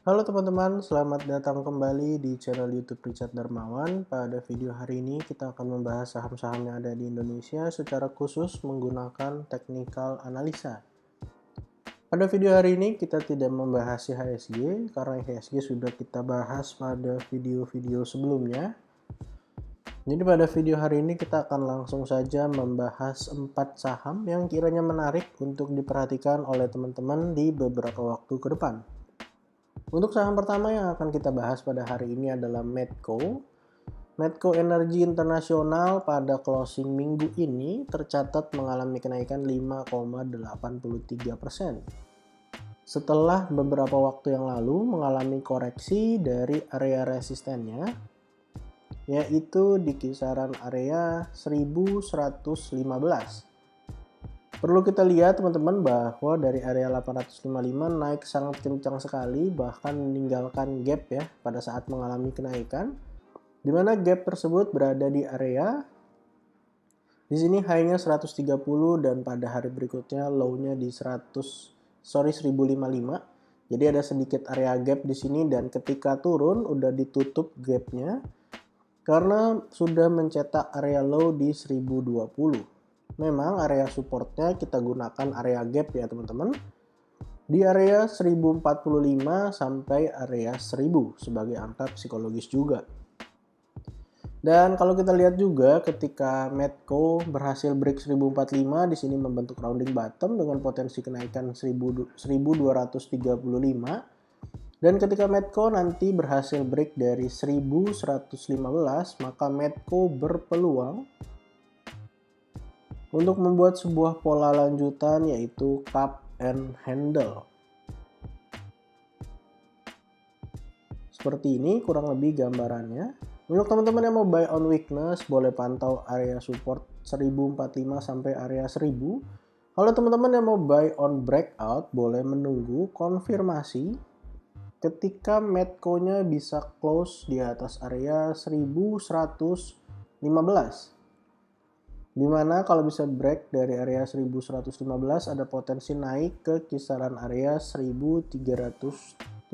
Halo teman-teman, selamat datang kembali di channel YouTube Richard Darmawan. Pada video hari ini kita akan membahas saham-saham yang ada di Indonesia secara khusus menggunakan technical analisa. Pada video hari ini kita tidak membahas IHSG karena IHSG sudah kita bahas pada video-video sebelumnya. Jadi pada video hari ini kita akan langsung saja membahas 4 saham yang kiranya menarik untuk diperhatikan oleh teman-teman di beberapa waktu ke depan. Untuk saham pertama yang akan kita bahas pada hari ini adalah Medco. Medco Energi Internasional pada closing minggu ini tercatat mengalami kenaikan 5,83%. Setelah beberapa waktu yang lalu mengalami koreksi dari area resistennya, yaitu di kisaran area 1115. Perlu kita lihat teman-teman bahwa dari area 855 naik sangat kencang sekali, bahkan meninggalkan gap ya pada saat mengalami kenaikan, di mana gap tersebut berada di area di sini high-nya 130 dan pada hari berikutnya low-nya di 1055. Jadi ada sedikit area gap di sini dan ketika turun udah ditutup gapnya karena sudah mencetak area low di 1020. Memang area supportnya kita gunakan area gap ya teman-teman. Di area 1045 sampai area 1000 sebagai angka psikologis juga. Dan kalau kita lihat juga ketika Medco berhasil break 1045 di sini membentuk rounding bottom dengan potensi kenaikan 1235. Dan ketika Medco nanti berhasil break dari 1115, maka Medco berpeluang untuk membuat sebuah pola lanjutan yaitu cup and handle. Seperti ini kurang lebih gambarannya. Untuk teman-teman yang mau buy on weakness boleh pantau area support 1045 sampai area 1000. Kalau teman-teman yang mau buy on breakout boleh menunggu konfirmasi ketika Medco-nya bisa close di atas area 1115. Dimana kalau bisa break dari area 1115 ada potensi naik ke kisaran area 1375.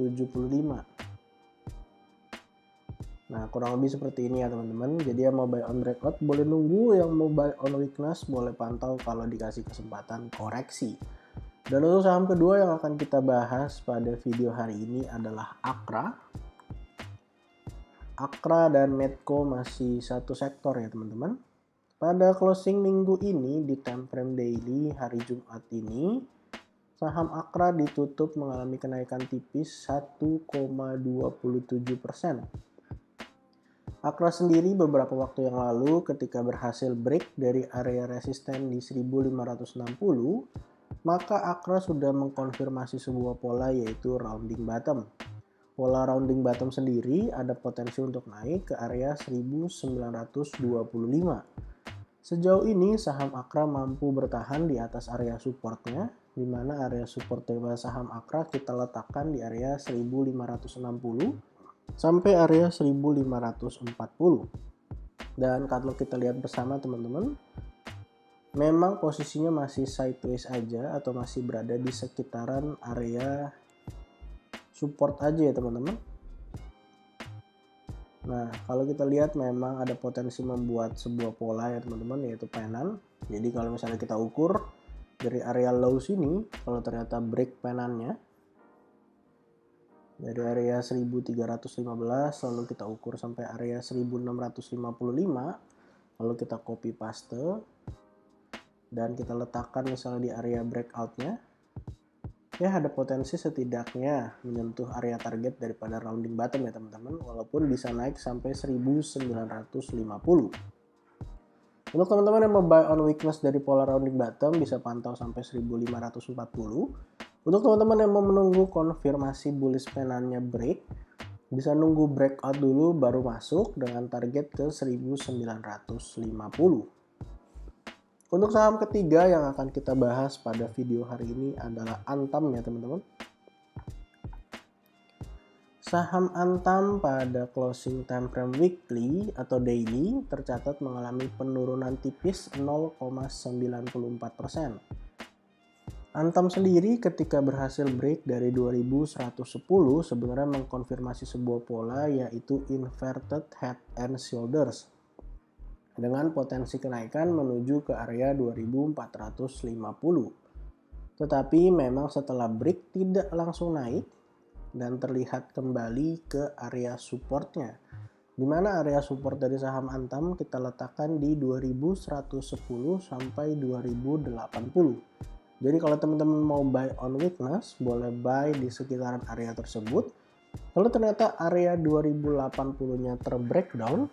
Nah kurang lebih seperti ini ya teman-teman. Jadi yang mau buy on breakout boleh nunggu, yang mau buy on weakness boleh pantau kalau dikasih kesempatan koreksi. Dan untuk saham kedua yang akan kita bahas pada video hari ini adalah Akra. Akra dan Medco masih satu sektor ya teman-teman. Pada closing minggu ini di time frame daily hari Jumat ini, saham Akra ditutup mengalami kenaikan tipis 1,27%. Akra sendiri beberapa waktu yang lalu ketika berhasil break dari area resisten di 1560, maka Akra sudah mengkonfirmasi sebuah pola yaitu rounding bottom. Pola rounding bottom sendiri ada potensi untuk naik ke area 1925. Sejauh ini saham Akra mampu bertahan di atas area supportnya, di mana area support dari saham Akra kita letakkan di area 1560 sampai area 1540. Dan kalau kita lihat bersama teman-teman, memang posisinya masih sideways aja atau masih berada di sekitaran area support aja ya teman-teman. Nah, kalau kita lihat memang ada potensi membuat sebuah pola ya teman-teman, yaitu penan. Jadi kalau misalnya kita ukur dari area low sini, kalau ternyata break penannya dari area 1315 lalu kita ukur sampai area 1655, lalu kita copy paste dan kita letakkan misalnya di area breakoutnya, ya ada potensi setidaknya menyentuh area target daripada rounding bottom ya teman-teman, walaupun bisa naik sampai 1950. Untuk teman-teman yang mau buy on weakness dari pola rounding bottom bisa pantau sampai 1540. Untuk teman-teman yang mau menunggu konfirmasi bullish penannya break, bisa nunggu breakout dulu baru masuk dengan target ke 1950. Untuk saham ketiga yang akan kita bahas pada video hari ini adalah Antam ya teman-teman. Saham Antam pada closing time frame weekly atau daily tercatat mengalami penurunan tipis 0,94%. Antam sendiri ketika berhasil break dari 2110 sebenarnya mengkonfirmasi sebuah pola yaitu inverted head and shoulders dengan potensi kenaikan menuju ke area 2450. Tetapi memang setelah break tidak langsung naik dan terlihat kembali ke area supportnya, di mana area support dari saham Antam kita letakkan di 2110 sampai 2080. Jadi kalau teman-teman mau buy on weakness, boleh buy di sekitaran area tersebut. Kalau ternyata area 2080-nya terbreakdown,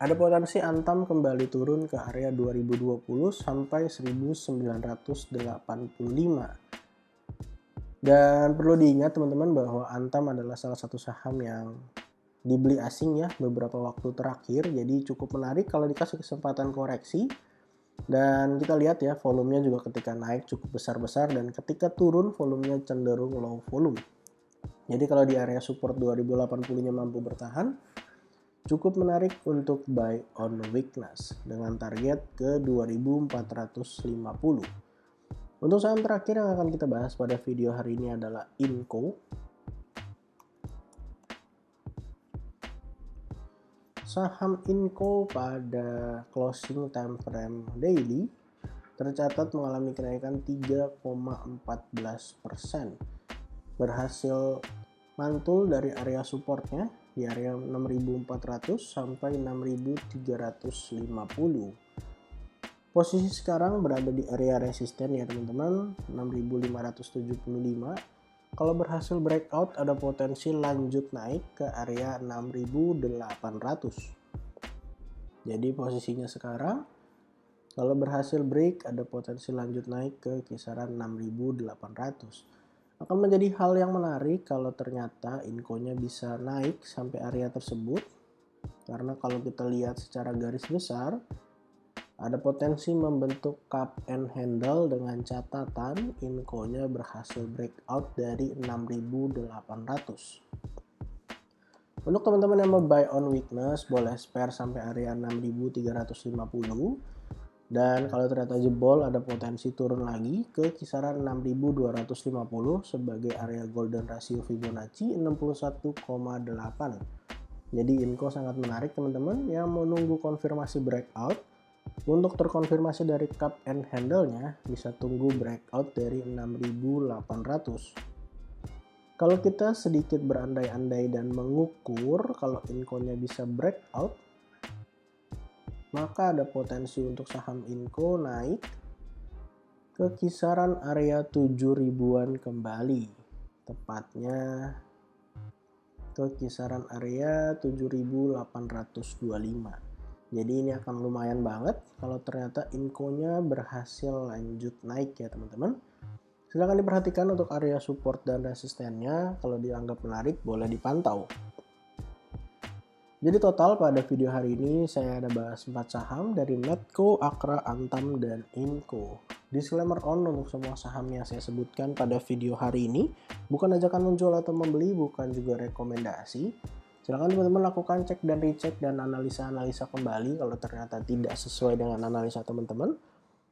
ada potensi Antam kembali turun ke area 2020 sampai 1985. Dan perlu diingat teman-teman bahwa Antam adalah salah satu saham yang dibeli asing ya beberapa waktu terakhir. Jadi cukup menarik kalau dikasih kesempatan koreksi. Dan kita lihat ya, volumenya juga ketika naik cukup besar-besar dan ketika turun volumenya cenderung low volume. Jadi kalau di area support 2080-nya mampu bertahan, cukup menarik untuk buy on weakness dengan target ke 2450. Untuk saham terakhir yang akan kita bahas pada video hari ini adalah Inco. Saham Inco pada closing time frame daily tercatat mengalami kenaikan 3,14%. Berhasil mantul dari area supportnya di area 6.400 sampai 6.350. Posisi sekarang berada di area resisten ya teman-teman, 6.575. Kalau berhasil breakout ada potensi lanjut naik ke area 6.800. Jadi posisinya sekarang kalau berhasil break ada potensi lanjut naik ke kisaran 6.800. Akan menjadi hal yang menarik kalau ternyata Inco-nya bisa naik sampai area tersebut. Karena kalau kita lihat secara garis besar ada potensi membentuk cup and handle dengan catatan Inco-nya berhasil breakout dari 6.800. Untuk teman-teman yang mau buy on weakness boleh spare sampai area 6.350. Dan kalau ternyata jebol ada potensi turun lagi ke kisaran 6.250 sebagai area golden ratio Fibonacci 61,8. Jadi Inco sangat menarik teman-teman yang mau nunggu konfirmasi breakout. Untuk terkonfirmasi dari cup and handle-nya bisa tunggu breakout dari 6.800. Kalau kita sedikit berandai-andai dan mengukur kalau Inco-nya bisa breakout, maka ada potensi untuk saham Inco naik ke kisaran area 7.000-an kembali. Tepatnya ke kisaran area 7.825. Jadi ini akan lumayan banget kalau ternyata Inco-nya berhasil lanjut naik ya teman-teman. Silahkan diperhatikan untuk area support dan resistennya. Kalau dianggap menarik boleh dipantau. Jadi total pada video hari ini saya ada bahas 4 saham dari Medco, Akra, Antam, dan Inco. Disclaimer on untuk semua saham yang saya sebutkan pada video hari ini. Bukan ajakan menjual atau membeli, bukan juga rekomendasi. Silakan teman-teman lakukan cek dan recheck dan analisa-analisa kembali kalau ternyata tidak sesuai dengan analisa teman-teman.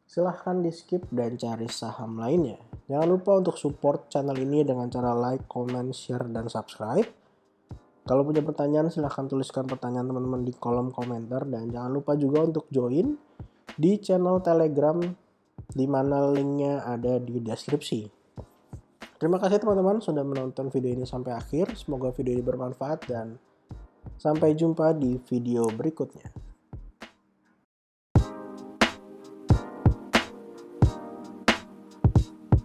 Silahkan di skip dan cari saham lainnya. Jangan lupa untuk support channel ini dengan cara like, comment, share, dan subscribe. Kalau punya pertanyaan silahkan tuliskan pertanyaan teman-teman di kolom komentar. Dan jangan lupa juga untuk join di channel Telegram di mana linknya ada di deskripsi. Terima kasih teman-teman sudah menonton video ini sampai akhir. Semoga video ini bermanfaat dan sampai jumpa di video berikutnya.